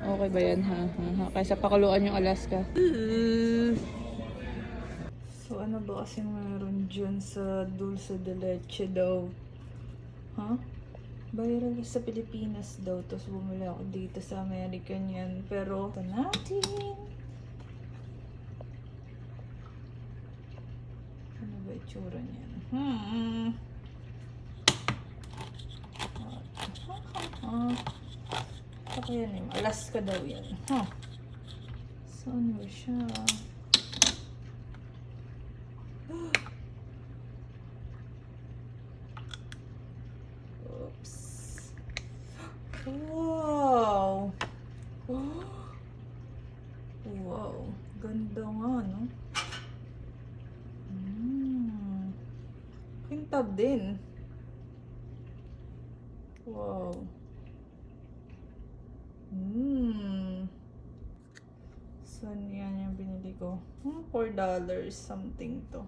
Okay ba yan, ha? Kaysa pakuluan yung Alaska. So, ano ba kasi meron dyan sa dulce de leche daw? Ha? Viral sa Pilipinas daw. Tapos bumili ako dito sa American yan. Pero, ito natin. Ano ba itsura niyan? Saka yan eh. Alaska daw yan. Saan ba siya? Oops. Wow! Wow. Ganda nga, no? Kintab din. Wow. Saan yan yung binili ko? $4 something to.